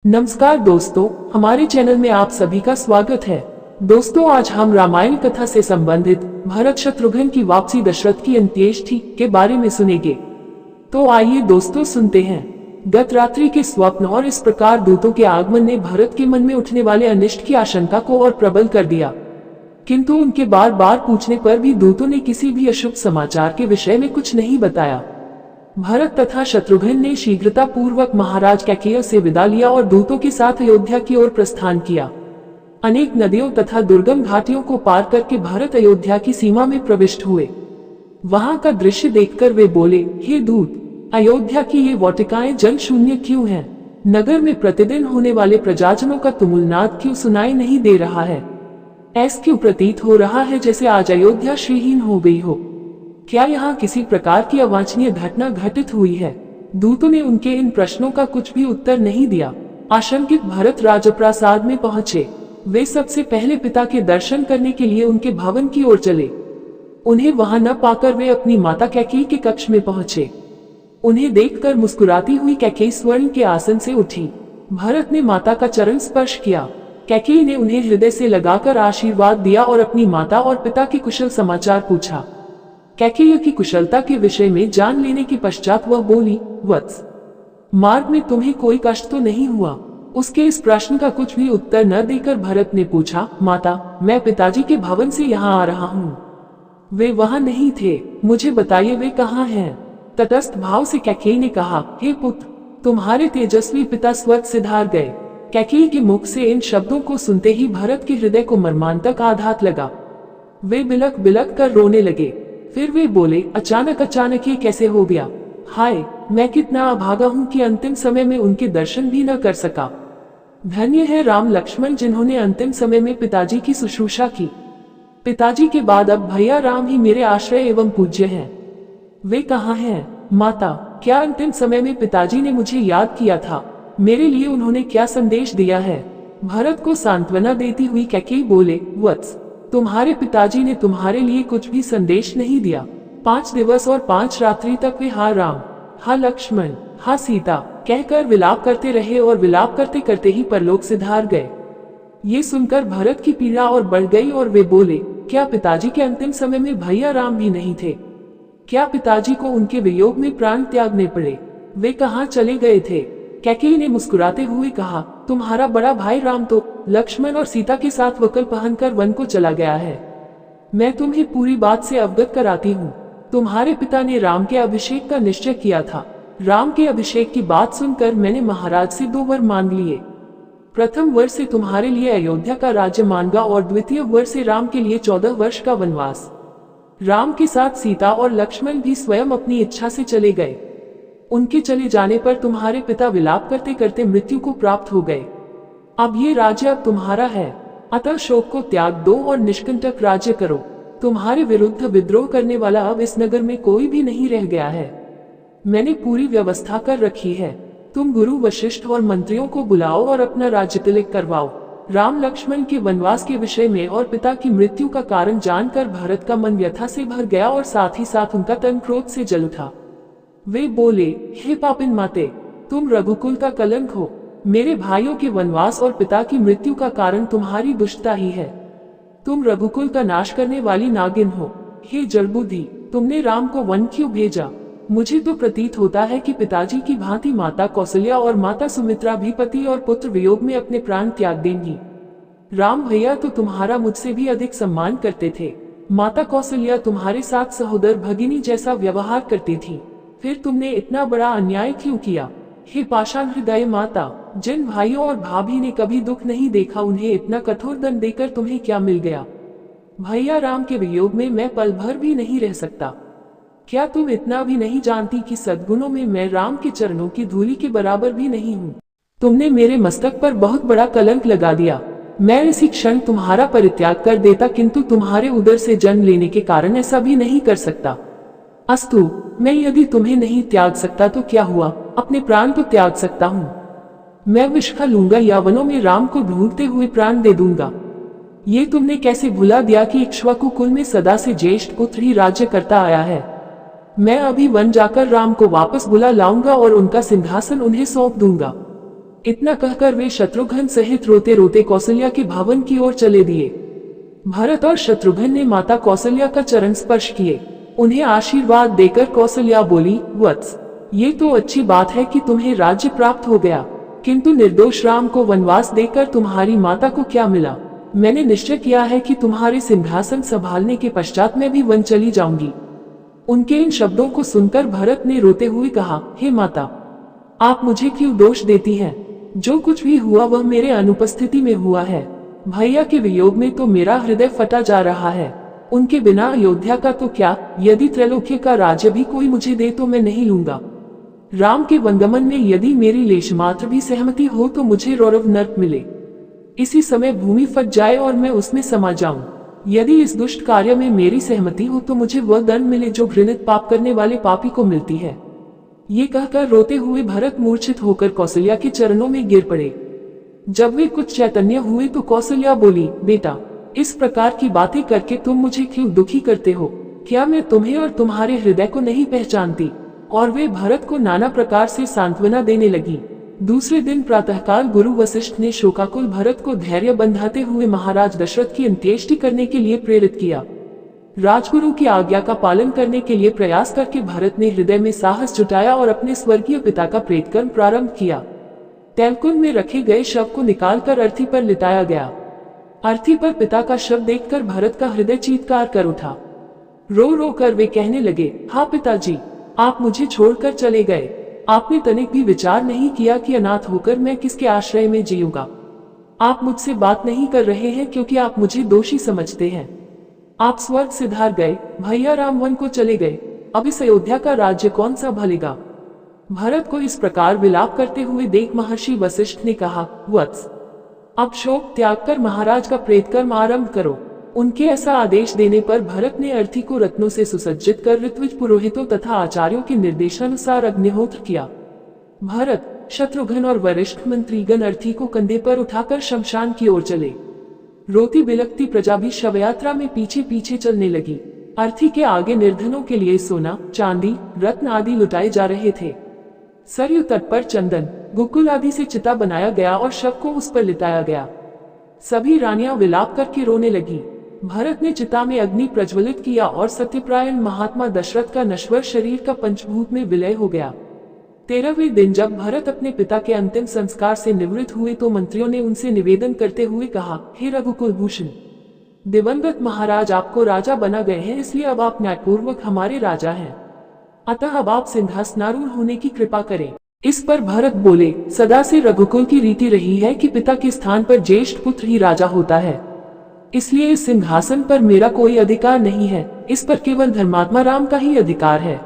नमस्कार दोस्तों, हमारे चैनल में आप सभी का स्वागत है। दोस्तों, आज हम रामायण कथा से संबंधित भरत शत्रुघ्न की वापसी दशरथ की अंत्येष्टि के बारे में सुनेंगे। तो आइए दोस्तों सुनते हैं। गत रात्रि के स्वप्न और इस प्रकार दूतों के आगमन ने भरत के मन में उठने वाले अनिष्ट की आशंका को और प्रबल कर दिया, किंतु उनके बार बार पूछने पर भी दूतों ने किसी भी अशुभ समाचार के विषय में कुछ नहीं बताया। भरत तथा शत्रुघ्न ने शीघ्रता पूर्वक महाराज कैकेय से विदा लिया और दूतों के साथ अयोध्या की ओर प्रस्थान किया। अनेक नदियों तथा दुर्गम घाटियों को पार करके भरत अयोध्या की सीमा में प्रविष्ट हुए। वहां का दृश्य देखकर वे बोले, हे दूत, अयोध्या की ये वाटिकाएं जन शून्य क्यों हैं? नगर में प्रतिदिन होने वाले प्रजाजनों का तुमुलनाद क्यों सुनाई नहीं दे रहा है? ऐसा क्यों प्रतीत हो रहा है जैसे आज अयोध्या श्रीहीन हो गई हो? क्या यहाँ किसी प्रकार की अवांछनीय घटना घटित हुई है? दूतों ने उनके इन प्रश्नों का कुछ भी उत्तर नहीं दिया। आशंकित भरत राजप्रासाद में पहुंचे। वे सबसे पहले पिता के दर्शन करने के लिए उनके भवन की ओर चले। उन्हें वहां न पाकर वे अपनी माता कैकेयी के कक्ष में पहुंचे। उन्हें देखकर मुस्कुराती हुई कैकेयी स्वर्ण के आसन से उठी। भरत ने माता का चरण स्पर्श किया। कैकेयी ने उन्हें हृदय से लगाकर आशीर्वाद दिया और अपनी माता और पिता के कुशल समाचार पूछा। कैकेयी की कुशलता के विषय में जान लेने के पश्चात वह बोली, वत्स, मार्ग में तुम्हें कोई कष्ट तो नहीं हुआ? उसके इस प्रश्न का कुछ भी उत्तर न देकर भरत ने पूछा, माता, मैं पिताजी के भवन से यहाँ आ रहा हूँ। वे वहाँ नहीं थे, मुझे बताइए वे कहाँ हैं? तटस्थ भाव से कैकेयी ने कहा, हे पुत्र, तुम्हारे तेजस्वी पिता स्वर्ग सिधार गए। कैकेयी के मुख से इन शब्दों को सुनते ही भरत के हृदय को मर्मांतक आघात लगा। वे बिलक बिलक कर रोने लगे। फिर वे बोले, अचानक ये कैसे हो गया? हाय, मैं कितना अभागा हूँ कि अंतिम समय में उनके दर्शन भी न कर सका। धन्य है राम लक्ष्मण जिन्होंने अंतिम समय में पिताजी की शुश्रूषा की। पिताजी के बाद अब भैया राम ही मेरे आश्रय एवं पूज्य हैं। वे कहाँ हैं? माता, क्या अंतिम समय में पिताजी ने मुझे याद किया था? मेरे लिए उन्होंने क्या संदेश दिया है? भरत को सांत्वना देती हुई कैकेयी बोले, वत्स, तुम्हारे पिताजी ने तुम्हारे लिए कुछ भी संदेश नहीं दिया। 5 दिवस और 5 रात्रि तक वे हा राम, हा लक्ष्मण, हा सीता कहकर विलाप करते रहे और विलाप करते करते ही परलोक सिधार गए। ये सुनकर भरत की पीड़ा और बढ़ गई और वे बोले, क्या पिताजी के अंतिम समय में भैया राम भी नहीं थे? क्या पिताजी को उनके वियोग में प्राण त्यागने पड़े? वे कहाँ चले गए थे? कैकेयी ने मुस्कुराते हुए कहा, तुम्हारा बड़ा भाई राम तो लक्ष्मण और सीता के साथ वकल पहनकर वन को चला गया है। मैं तुम्हें पूरी बात से अवगत कराती हूँ। तुम्हारे पिता ने राम के अभिषेक का निश्चय किया था। राम के अभिषेक की बात सुनकर मैंने महाराज से 2 वर मांग लिए। प्रथम वर से तुम्हारे लिए अयोध्या का राज्य मांगा और द्वितीय वर से राम के लिए 14 वर्ष का वनवास। राम के साथ सीता और लक्ष्मण भी स्वयं अपनी इच्छा से चले गए। उनके चले जाने पर तुम्हारे पिता विलाप करते करते मृत्यु को प्राप्त हो गए। अब ये राज्य अब तुम्हारा है, अतः शोक को त्याग दो और निष्कंटक राज्य करो। तुम्हारे विरुद्ध विद्रोह करने वाला अब इस नगर में कोई भी नहीं रह गया है। मैंने पूरी व्यवस्था कर रखी है। तुम गुरु वशिष्ठ और मंत्रियों को बुलाओ और अपना राज्य तिलक करवाओ। राम लक्ष्मण के वनवास के विषय में और पिता की मृत्यु का कारण जानकर भरत का मन व्यथा से भर गया और साथ ही साथ उनका तन क्रोध से जल उठा। वे बोले, हे पापिन माते, तुम रघुकुल का कलंक हो। मेरे भाइयों के वनवास और पिता की मृत्यु का कारण तुम्हारी दुष्टता ही है। तुम रघुकुल का नाश करने वाली नागिन हो। हे जड़बुद्धि, तुमने राम को वन क्यों भेजा? मुझे तो प्रतीत होता है कि पिताजी की भांति माता कौशल्या और माता सुमित्रा भी पति और पुत्र वियोग में अपने प्राण त्याग देंगी। राम भैया तो तुम्हारा मुझसे भी अधिक सम्मान करते थे। माता कौशल्या तुम्हारे साथ सहोदर भगिनी जैसा व्यवहार करती थी। फिर तुमने इतना बड़ा अन्याय क्यों किया? हे पाषाण हृदय माता, जिन भाइयों और भाभी ने कभी दुख नहीं देखा उन्हें इतना कठोर दंड देकर तुम्हें क्या मिल गया? भैया राम के वियोग में मैं पल भर भी नहीं रह सकता। क्या तुम इतना भी नहीं जानती कि सद्गुणों में मैं राम के चरणों की धूलि के बराबर भी नहीं हूँ? तुमने मेरे मस्तक पर बहुत बड़ा कलंक लगा दिया। मैं इसी क्षण तुम्हारा परित्याग कर देता, किंतु तुम्हारे उदर से जन्म लेने के कारण ऐसा भी नहीं कर सकता। अस्तु, मैं यदि तुम्हें नहीं त्याग सकता तो क्या हुआ, अपने प्राण तो त्याग सकता हूँ। मैं विष खा लूंगा या वनों में राम को ढूंढते हुए प्राण दे दूंगा। ये तुमने कैसे भुला दिया कि इक्ष्वाकु कुल में सदा से ज्येष्ठ पुत्र ही राज्य करता आया है। मैं अभी वन जाकर राम को वापस बुला लाऊंगा और उनका सिंहासन उन्हें सौंप दूंगा। इतना कहकर वे शत्रुघ्न सहित रोते रोते कौशल्या के भवन की ओर चले दिए। भरत और शत्रुघ्न ने माता कौशल्या का चरण स्पर्श किए। उन्हें आशीर्वाद देकर कौशल्या बोली, वत्स, ये तो अच्छी बात है कि तुम्हें राज्य प्राप्त हो गया, किंतु निर्दोष राम को वनवास देकर तुम्हारी माता को क्या मिला? मैंने निश्चय किया है कि तुम्हारे सिंहासन संभालने के पश्चात मैं भी वन चली जाऊंगी। उनके इन शब्दों को सुनकर भरत ने रोते हुए कहा, हे माता, आप मुझे क्यों दोष देती हैं? जो कुछ भी हुआ वह मेरे अनुपस्थिति में हुआ है। भैया के वियोग में तो मेरा हृदय फटा जा रहा है। उनके बिना अयोध्या का तो क्या, यदि त्रैलोक्य का राज्य भी कोई मुझे दे तो मैं नहीं लूंगा। राम के वनगमन में यदि मेरी लेश मात्र भी सहमति हो तो मुझे रौरव नर्क मिले। इसी समय भूमि फट जाए और मैं उसमें समा जाऊं। यदि इस दुष्ट कार्य में मेरी सहमति हो तो मुझे वह दंड मिले जो घृणित पाप करने वाले पापी को मिलती है। ये कहकर रोते हुए भरत मूर्छित होकर कौशल्या के चरणों में गिर पड़े। जब वे कुछ चैतन्य हुए तो कौशल्या बोली, बेटा, इस प्रकार की बातें करके तुम मुझे क्यों दुखी करते हो? क्या मैं तुम्हें और तुम्हारे हृदय को नहीं पहचानती? और वे भरत को नाना प्रकार से सांत्वना देने लगी। दूसरे दिन प्रातःकाल गुरु वशिष्ठ ने शोकाकुल भरत को धैर्य बंधाते हुए महाराज दशरथ की अंत्येष्टि करने के लिए प्रेरित किया। राजगुरु की आज्ञा का पालन करने के लिए प्रयास करके भरत ने हृदय में साहस जुटाया और अपने स्वर्गीय पिता का प्रेतकर्म प्रारंभ किया। तैलकुंड में रखे गए शव को निकालकर अर्थी पर लिटाया गया। अर्थी पर पिता का शव देखकर भरत का हृदय चीत्कार कर उठा। रो रो कर वे कहने लगे, हाँ पिताजी, आप मुझे छोड़कर चले गए। आपने तनिक भी विचार नहीं किया कि अनाथ होकर मैं किसके आश्रय में जीऊंगा। आप मुझसे बात नहीं कर रहे हैं क्योंकि आप मुझे दोषी समझते हैं। आप स्वर्ग सिधार गए, भैया राम वन को चले गए, अब इस अयोध्या का राज्य कौन सा भलेगा? भरत को इस प्रकार विलाप करते हुए देख महर्षि वशिष्ठ ने कहा, वत्स, अब शोक त्याग कर महाराज का प्रेतकर्म आरंभ करो। उनके ऐसा आदेश देने पर भरत ने अर्थी को रत्नों से सुसज्जित कर ऋत्विज पुरोहितों तथा आचार्यों के निर्देशानुसार अग्निहोत्र किया। भरत, शत्रुघ्न और वरिष्ठ मंत्रीगण अर्थी को कंधे पर उठाकर शमशान की ओर चले। रोती बिलखती प्रजा भी शवयात्रा में पीछे पीछे चलने लगी। अर्थी के आगे निर्धनों के लिए सोना, चांदी, रत्न आदि लुटाए जा रहे थे। सरयू तट पर चंदन, गुकुल आदि से चिता बनाया गया और शव को उस पर लिटाया गया। सभी विलाप करके रोने लगी। भरत ने चिता में अग्नि प्रज्वलित किया और सत्यप्रायण महात्मा दशरथ का नश्वर शरीर का पंचभूत में विलय हो गया। 13वें दिन जब भरत अपने पिता के अंतिम संस्कार से निवृत्त हुए तो मंत्रियों ने उनसे निवेदन करते हुए कहा, हे रघुकुल भूषण, दिवंगत महाराज आपको राजा बना गए हैं, इसलिए अब आप न्यायपूर्वक हमारे राजा हैं। अतः अब आप सिंहासनारूढ़ होने की कृपा करें। इस पर भरत बोले, सदा से रघुकुल की रीति रही है कि पिता के स्थान पर ज्येष्ठ पुत्र ही राजा होता है, इसलिए इस सिंहासन पर मेरा कोई अधिकार नहीं है। इस पर केवल धर्मात्मा राम का ही अधिकार है।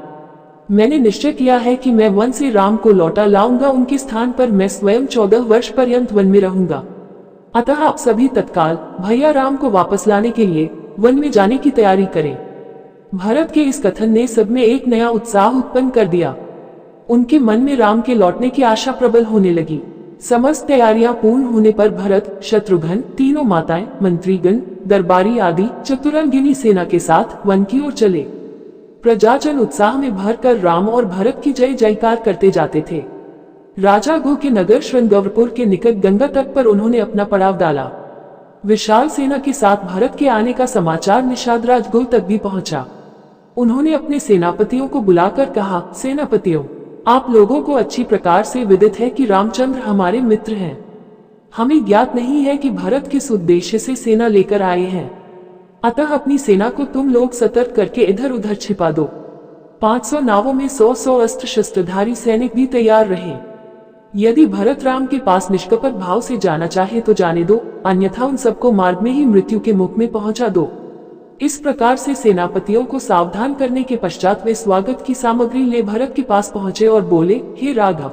मैंने निश्चय किया है कि मैं वन से राम को लौटा लाऊंगा, उनके स्थान पर मैं स्वयं 14 वर्ष पर्यंत वन में रहूंगा। अतः आप सभी तत्काल भैया राम को वापस लाने के लिए वन में जाने की तैयारी करें। भरत के इस कथन ने सब में एक नया उत्साह उत्पन्न कर दिया। उनके मन में राम के लौटने की आशा प्रबल होने लगी। समस्त तैयारियां पूर्ण होने पर भरत, शत्रुघ्न, तीनों माताएं, मंत्रीगण, दरबारी आदि चतुरंगिनी सेना के साथ वन की ओर चले। प्रजाजन उत्साह में भरकर राम और भरत की जय जयकार करते जाते थे। राजा गो के नगर श्रृंगवरपुर के निकट गंगा तट पर उन्होंने अपना पड़ाव डाला। विशाल सेना के साथ भरत के आने का समाचार निषादराज गो तक भी पहुंचा। उन्होंने अपने सेनापतियों को बुलाकर कहा, सेनापतियों, आप लोगों को अच्छी प्रकार से विदित है कि रामचंद्र हमारे मित्र हैं। हमें ज्ञात नहीं है कि भरत किस उद्देश्य से सेना लेकर आए हैं। अतः अपनी सेना को तुम लोग सतर्क करके इधर उधर छिपा दो। 500 नावों में 100 अस्त्र शस्त्रधारी सैनिक भी तैयार रहे। यदि भरत राम के पास निष्कपट भाव से जाना चाहे तो जाने दो, अन्यथा उन सबको मार्ग में ही मृत्यु के मुख में पहुंचा दो। इस प्रकार से सेनापतियों को सावधान करने के पश्चात वे स्वागत की सामग्री ले भरत के पास पहुंचे और बोले, हे राघव,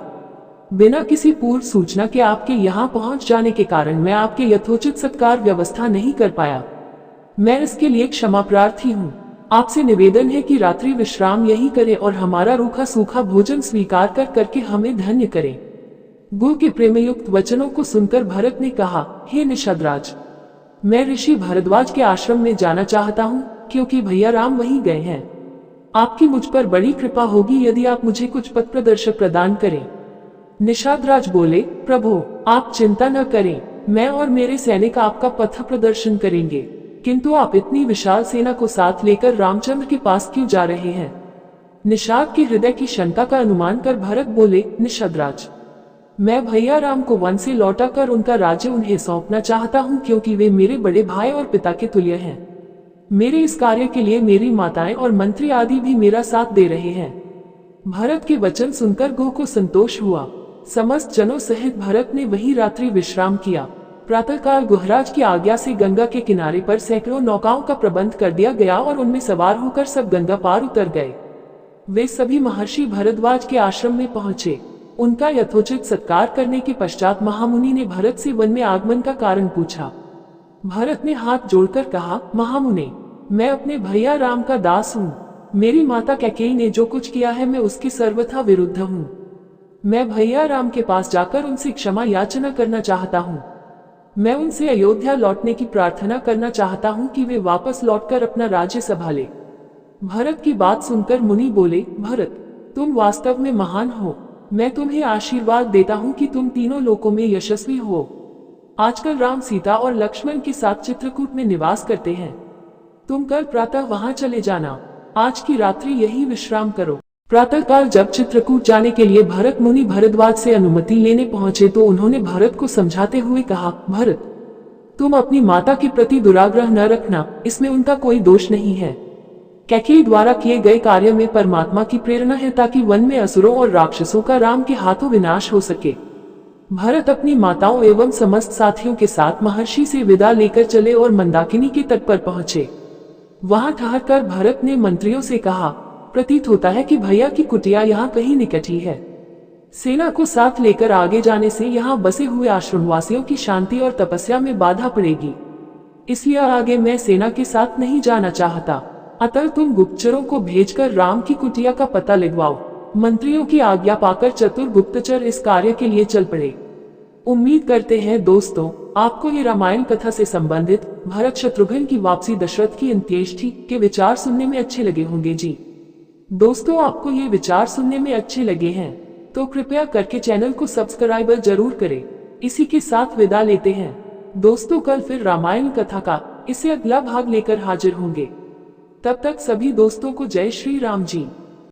बिना किसी पूर्व सूचना के आपके यहाँ पहुंच जाने के कारण मैं आपके यथोचित सत्कार व्यवस्था नहीं कर पाया। मैं इसके लिए क्षमा प्रार्थी हूँ। आपसे निवेदन है कि रात्रि विश्राम यही करें और हमारा रूखा सूखा भोजन स्वीकार कर करके हमें धन्य करें। गो के प्रेमयुक्त वचनों को सुनकर भरत ने कहा, हे निषादराज, मैं ऋषि भारद्वाज के आश्रम में जाना चाहता हूँ, क्योंकि भैया राम वहीं गए हैं। आपकी मुझ पर बड़ी कृपा होगी यदि आप मुझे कुछ पथ प्रदर्शक प्रदान करें। निषाद बोले, प्रभु आप चिंता न करें, मैं और मेरे सैनिक आपका पथ प्रदर्शन करेंगे, किंतु आप इतनी विशाल सेना को साथ लेकर रामचंद्र के पास क्यों जा रहे हैं? निषाद के हृदय की शंका का अनुमान कर भरत बोले, निषाद, मैं भैया राम को वन से लौटाकर उनका राज्य उन्हें सौंपना चाहता हूँ, क्योंकि वे मेरे बड़े भाई और पिता के तुल्य हैं। मेरे इस कार्य के लिए मेरी माताएं और मंत्री आदि भी मेरा साथ दे रहे हैं। भरत के वचन सुनकर गोह को संतोष हुआ। समस्त जनों सहित भरत ने वही रात्रि विश्राम किया। प्रातःकाल गुहराज की आज्ञा से गंगा के किनारे पर सैकड़ों नौकाओं का प्रबंध कर दिया गया और उनमें सवार होकर सब गंगा पार उतर गए। वे सभी महर्षि भरद्वाज के आश्रम में पहुंचे। उनका यथोचित सत्कार करने के पश्चात महामुनि ने भरत से वन में आगमन का कारण पूछा। भरत ने हाथ जोड़कर कहा, महामुनि, मैं अपने भैया राम का दास हूँ। मेरी माता कैकेयी ने जो कुछ किया है मैं उसके सर्वथा विरुद्ध हूँ। मैं भैया राम के पास जाकर उनसे क्षमा याचना करना चाहता हूँ। मैं उनसे अयोध्या लौटने की प्रार्थना करना चाहता हूँ कि वे वापस लौटकर अपना राज्य संभाले। भरत की बात सुनकर मुनि बोले, भरत तुम वास्तव में महान हो। मैं तुम्हें आशीर्वाद देता हूँ कि तुम तीनों लोकों में यशस्वी हो। आजकल राम, सीता और लक्ष्मण के साथ चित्रकूट में निवास करते हैं। तुम कल प्रातः वहां चले जाना। आज की रात्रि यही विश्राम करो। प्रातःकाल जब चित्रकूट जाने के लिए भरत मुनि भरद्वाज से अनुमति लेने पहुंचे तो उन्होंने भरत को समझाते हुए कहा, भरत तुम अपनी माता के प्रति दुराग्रह न रखना, इसमें उनका कोई दोष नहीं है। कैकेयी द्वारा किए गए कार्य में परमात्मा की प्रेरणा है ताकि वन में असुरों और राक्षसों का राम के हाथों विनाश हो सके। भरत अपनी माताओं एवं समस्त साथियों के साथ महर्षि से विदा लेकर चले और मंदाकिनी के तट पर पहुंचे। वहां ठहरकर भरत ने मंत्रियों से कहा, प्रतीत होता है कि भैया की कुटिया यहाँ कहीं निकट ही है। सेना को साथ लेकर आगे जाने से यहाँ बसे हुए आश्रमवासियों की शांति और तपस्या में बाधा पड़ेगी, इसलिए आगे मैं सेना के साथ नहीं जाना चाहता। अतः तुम गुप्तचरों को भेजकर राम की कुटिया का पता लगवाओ। मंत्रियों की आज्ञा पाकर चतुर गुप्तचर इस कार्य के लिए चल पड़े। उम्मीद करते हैं दोस्तों आपको ये रामायण कथा से संबंधित भरत शत्रुघ्न की वापसी, दशरथ की अंत्येष्टि के विचार सुनने में अच्छे लगे होंगे जी। दोस्तों आपको ये विचार सुनने में अच्छे लगे हैं तो कृपया करके चैनल को सब्सक्राइब जरूर करें। इसी के साथ विदा लेते हैं दोस्तों, कल फिर रामायण कथा का इससे अगला भाग लेकर हाजिर होंगे। तब तक सभी दोस्तों को जय श्री राम जी।